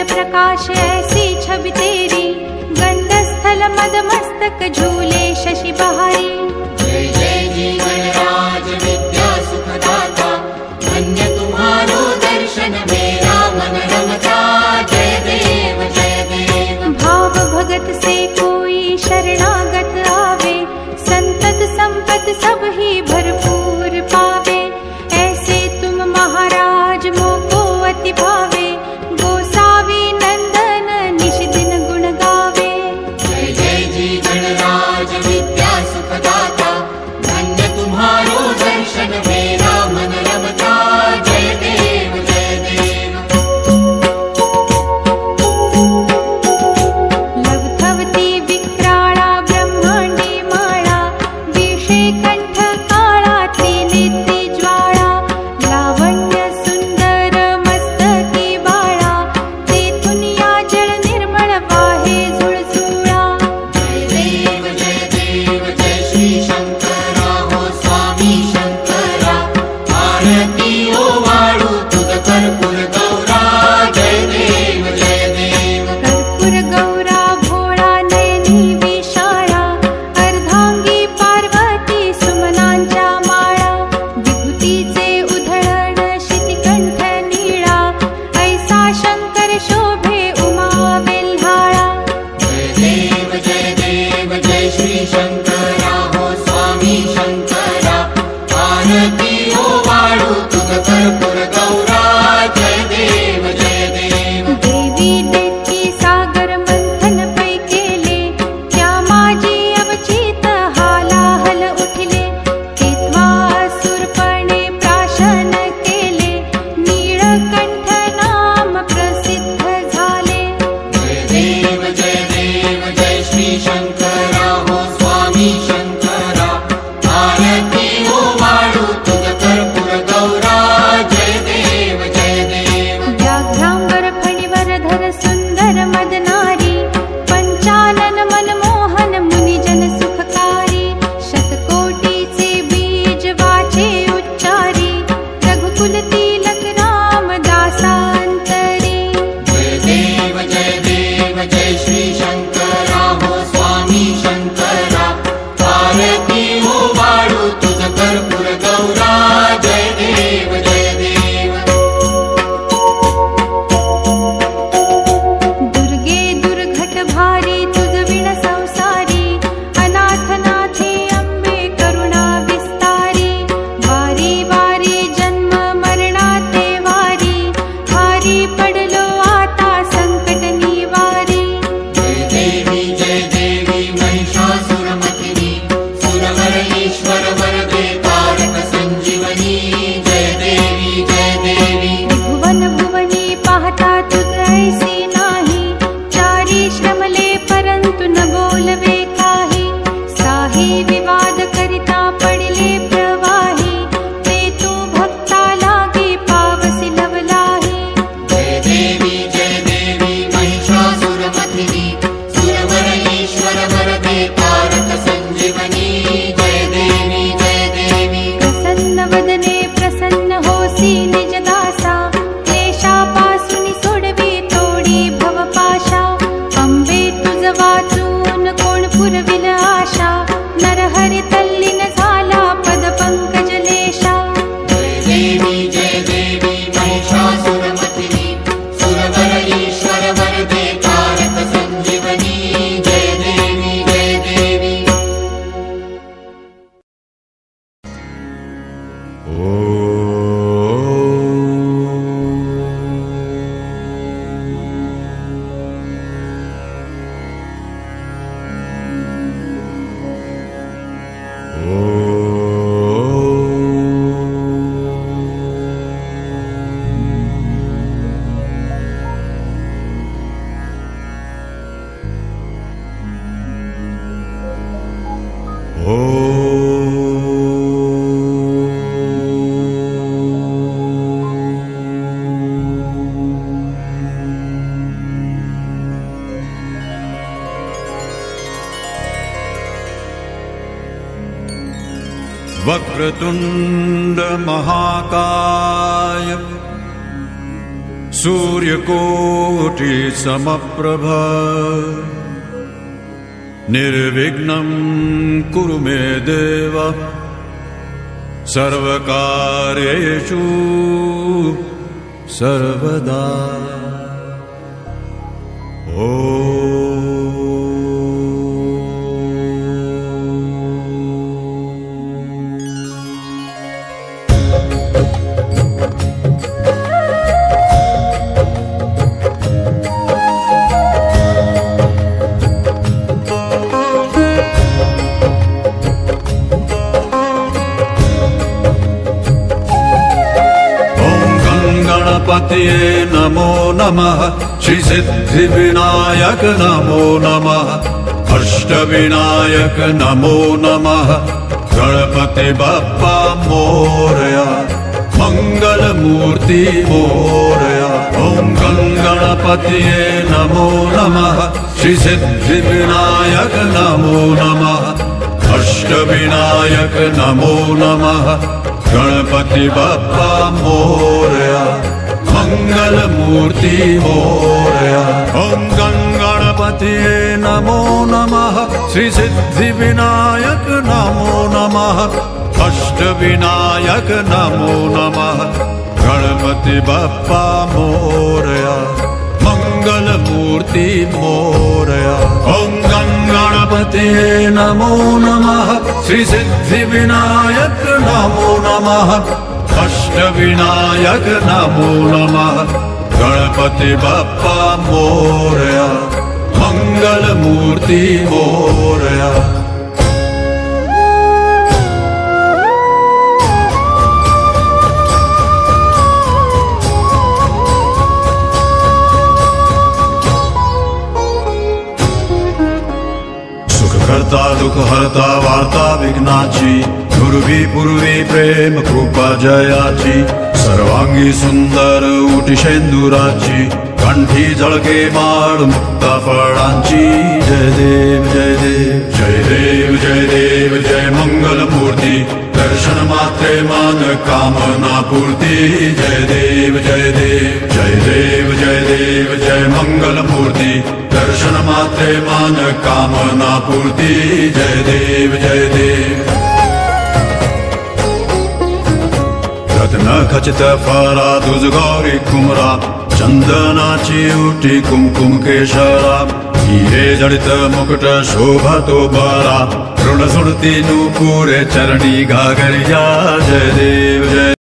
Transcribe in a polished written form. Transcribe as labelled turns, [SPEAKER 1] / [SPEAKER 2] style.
[SPEAKER 1] प्रकाश ऐसी छवि तेरी, गंधस्थल मदमस्तक झूले शशि बहारी।
[SPEAKER 2] जय जय जी गणराज विद्या सुखदाता, धन्य तुम्हारो दर्शन मेरा मन रमता। जय देव जय देव।
[SPEAKER 1] भाव भगत से कोई शरणागत आवे, संतत संपत सब ही भरपूर पावे। ऐसे तुम महाराज मोको अति भावे, गोसावी नंदन निश दिन गुण गावे।
[SPEAKER 2] जय जय जी गणराज विद्या सुखदाता, धन्य तुम्हारो दर्शन मेरा मन रमता। जय देव जय देव।
[SPEAKER 1] लवथवती विक्राळा ब्रह्मांडी माळा, विषे कंठ काळा त्रिनेत्री ज्वाळा। लावण्य सुंदर मस्तकी बाळा, तेथून या जल निर्मळ वाहे झुळझुळा।
[SPEAKER 2] जय देव जय श्री शंकरा हो स्वामी शंकरा, आरती ओ वाळू तुझ कर्पूर गौरा। जय देव जय देव।
[SPEAKER 1] कर्पूर गौरा भोळा नयनी विशाळा, अर्धांगी पार्वती सुमनांच्या माळा। विभूतीचे उधळण शितिकंठ नीळा, ऐसा शंकर शोभे उमा वेल्हाळा।
[SPEAKER 2] जय देव जय श्री शंकरा हो स्वामी शंकरा, आरती ओ वाळू तुझ कर्पूर गौरा। जय देव जय देव।
[SPEAKER 1] देवी देती सागर मंथन पै केले, त्या माझी अवचित हालाहल उठले। केत्वा सुरपणे प्राशन केले, नीळकंठ नाम प्रसिद्ध झाले।
[SPEAKER 2] जय देव जय श्री शंकरा हो स्वामी शंकरा, आरती ओ वाळू तुझ कर्पूर गौरा। जय देव जय देव।
[SPEAKER 1] व्याघ्रांबर फणीवरधर सुंदर मदनारी, पंचानन मनमोहन मुनिजन सुखकारी। शतकोटीचे बीज वाचे उच्चारी, रघुकुल तिलक राम दासांतरी।
[SPEAKER 2] जय देव जय श्री शंकरा हो स्वामी शंकरा, आरती ओ वाळू तुझ कर्पूर गौरा। जय देव जय देव।
[SPEAKER 1] दुर्गे दुर्घट भारी तुझ विण संसारी, अनाथनाथे अंबे करुणा विस्तारी। वारी वारी जन्म मरणाते वारी, भारी पडलो आता संकट निवारी।
[SPEAKER 2] जय देवी महिषासुरमर्दिनी, सुरवर ईश्वर वरदे तारक संजीवनी। जय देवी जय देवी।
[SPEAKER 1] भुवन भुवनी पाहता तुझ ऐसी नाही, चारी श्रमले परंतु न बोलवे काही। साही विवाद करिता पडिले प्रवाही, ते तू भक्ता लागी पावसी लवलाही।
[SPEAKER 2] जय देवी महिषासुरमर्दिनी, सुरवर ईश्वर वरदे तारक संजीवनी। जय देवी जय देवी।
[SPEAKER 1] प्रसन्न वदने प्रसन्न होसी निज दासा, क्लेशापासून सोडवी तोडी भवपाशा। अंबे तुझ वाचून कोण पुरविल आशा, नरहरी तल्लीन झाला पद पंकज लेशा।
[SPEAKER 2] जय देवी महिषासुरमर्दिनी, सुरवर ईश्वर वरदे तारक संजीवनी। जय देवी जय देवी।
[SPEAKER 3] वक्रतुंड महाकाय सूर्यकोटि समप्रभा निर्विघ्नं कुरु मे देव सर्वकार्येषु सर्वदा। गणपतये नमो नमः, श्री सिद्धिविनायक नमो नमः, अष्टविनायक नमो नमः, गणपति बप्पा मोरया, मंगलमूर्ति मोरया। ओम गणपतये नमो नमः, श्री सिद्धिविनायक नमो नमः, अष्टविनायक नमो नमः, गणपति बप्पा मोरया, मंगलमूर्ति मोरया। ओम गणपतये नमो नमः, श्री सिद्धिविनायक नमो नमः, अष्टविनायक नमो नमः, गणपति बप्पा मोरया, मंगलमूर्ति मोरया। ओम गणपतये नमो नमः, श्री सिद्धिविनायक नमो नमः, अष्टविनायक नमो नमः, गणपति बप्पा मोरया, मंगलमूर्ति मोरया। करता दुख हरता वार्ता विघ्नाची, पूर्वी पूर्वी प्रेम कृपा जयाची, सर्वांगी सुंदर उटी शेंदुराची, कंठी झळके माळ मुक्ता फळांची। जय देव जय देव जय देव जय देव जय मंगलमूर्ती, दर्शन मात्रे मान कामना पूर्ती। जय देव जय देव जय देव जय देव जय मंगलमूर्ती, दर्शन मात्रे मान कामना पूर्ती। जय देव जय देव। रत्न खचित फरा तुझ गौरी कुमरा, चंदनाची उटी कुमकुम केशरा, हिरे जडित मुकुट शोभा तो बरा, ऋण सुरती नूपुरे चरणी घागरिया। जय देव जय